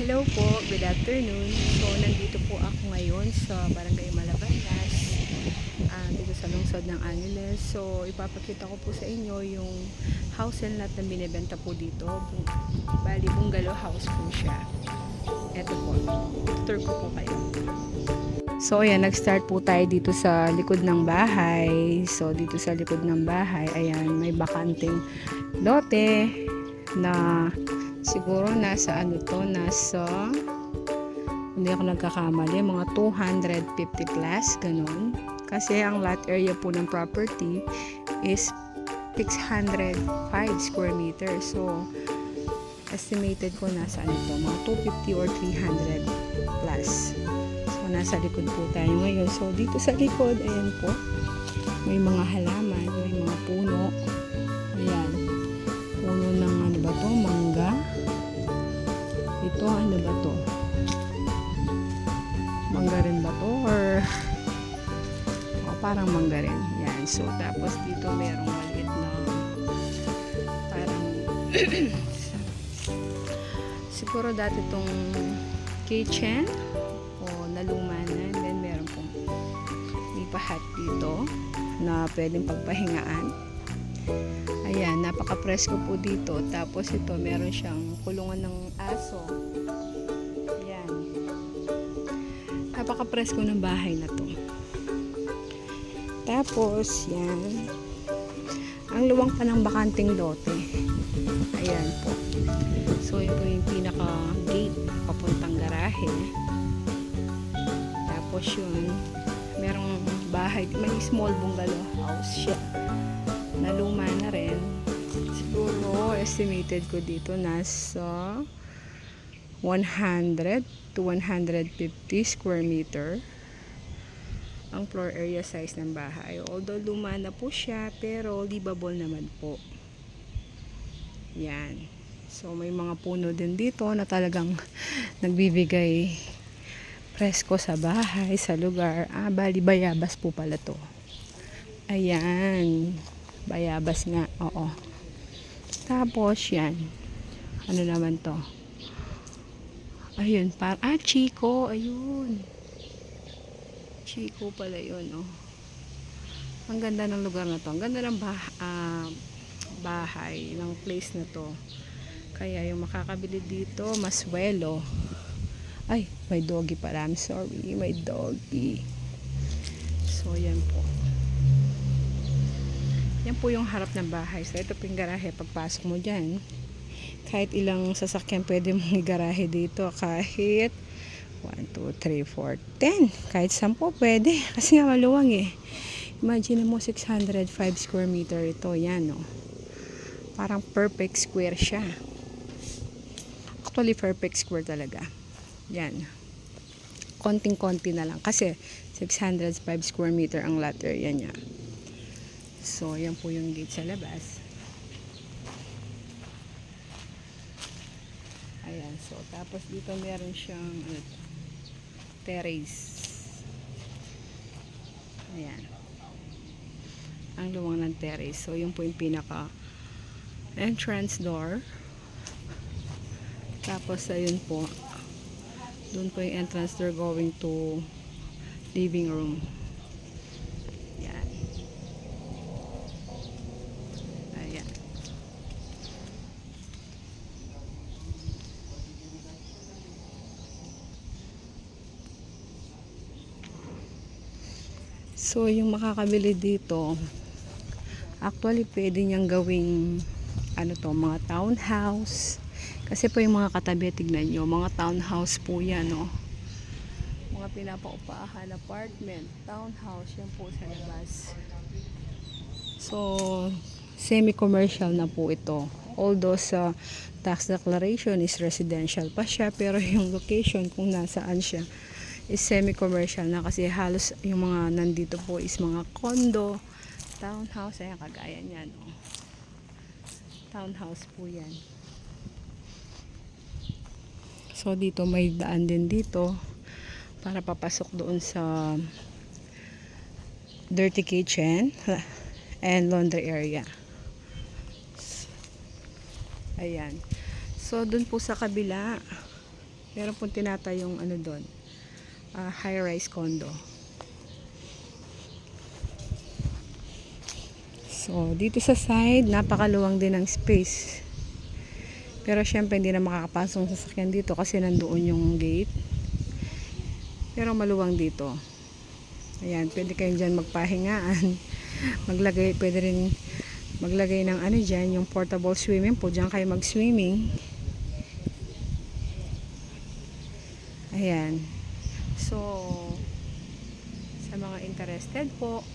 Hello po, good afternoon. So, nandito po ako ngayon sa Barangay Malabanas, dito sa lungsod ng Angeles. So, ipapakita ko po sa inyo yung house and lot na binibenta po dito. Bali, bungalow house po siya. Eto po, tour ko po kayo. So, ayan, nag-start po tayo dito sa likod ng bahay. So, dito sa likod ng bahay, ayan, may bakanting lote na siguro nasa nasa hindi ako nagkakamali, mga 250 plus, ganun. Kasi ang lot area po ng property is 605 square meters. So, estimated ko nasa mga 250 or 300 plus. So, nasa likod po tayo ngayon. So, dito sa likod, ayan po, may mga halaman, may mga puno. Ayan. Puno ng mangga. Ito, ba to? Mangga rin ba to? Or parang mangga rin. Yan. So, tapos dito merong maliit na parang siguro dati itong kitchen o naluma na. Then, meron pong ipahat dito na pwedeng pagpahingaan. Ayan, napaka-presko po dito. Tapos ito, meron siyang kulungan ng aso. Ayan. Napaka-presko ng bahay na to. Tapos, yan. Ang luwang pa ng bakanting lote. Ayan po. So, yun po yung pinaka-gate papuntang garahe. Tapos yun, merong bahay. May small bungalow house siya. Naluma na rin. Siguro estimated ko dito nasa 100 to 150 square meter ang floor area size ng bahay. Although luma na po siya, pero livable naman po. Yan. So may mga puno din dito na talagang nagbibigay presko sa bahay, sa lugar. Bali bayabas po pala to. Ayan. Bayabas nga, oo. Tapos yan. Ano naman to? Ayun, Chico, ayun. Chico pala yun, oh. Ang ganda ng lugar na to. Ang ganda ng bahay, ng place na to. Kaya yung makakabili dito, maswelo. Ay, may doggy pala. I'm sorry, may doggy. So, yan po. Yan po yung harap ng bahay. So, ito po yung garahe. Pagpasok mo dyan, kahit ilang sasakyan pwede mong garahe dito. Kahit 1, 2, 3, 4, 10. Kahit 10 pwede. Kasi nga maluwang eh. Imagine mo 605 square meter ito. Yan, oh. Parang perfect square siya. Actually, perfect square talaga. Yan. Konting-konti na lang. Kasi 605 square meter ang lot area niya. So, yan po yung gate sa labas. Ayan. So, tapos dito meron siyang terrace. Ayan. Ang luwang ng terrace. So, yun po yung pinaka entrance door. Tapos, ayun po. Doon po yung entrance door going to living room. Ayan. Ayan. So, yung makakabili dito, actually, pwede niyang gawing, mga townhouse. Kasi po yung mga katabi, tignan nyo, mga townhouse po yan, no? Mga pinapaupahan, apartment, townhouse, yan po sa labas. So, semi-commercial na po ito. Although sa tax declaration is residential pa siya, pero yung location kung nasaan siya is semi-commercial na kasi halos yung mga nandito po is mga condo, townhouse, ayan kagaya niyan, no? Townhouse po yan. So dito may daan din dito para papasok doon sa dirty kitchen and laundry area. Ayan. So, dun po sa kabila, Meron pong tinatayong ano doon, high-rise condo. So, dito sa side, napakaluwang din ng space. Pero syempre hindi na makakapasok sa sasakyan dito kasi nandoon yung gate. Pero maluwang dito. Ayan, pwede kayong dyan magpahingaan. Pwede rin maglagay ng ano dyan, yung portable swimming pool. Dyan kayo mag-swimming. Ayan. So, sa mga interested po,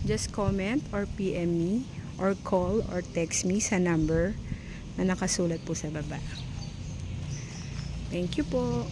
just comment or PM me or call or text me sa number na nakasulat po sa baba. Thank you po.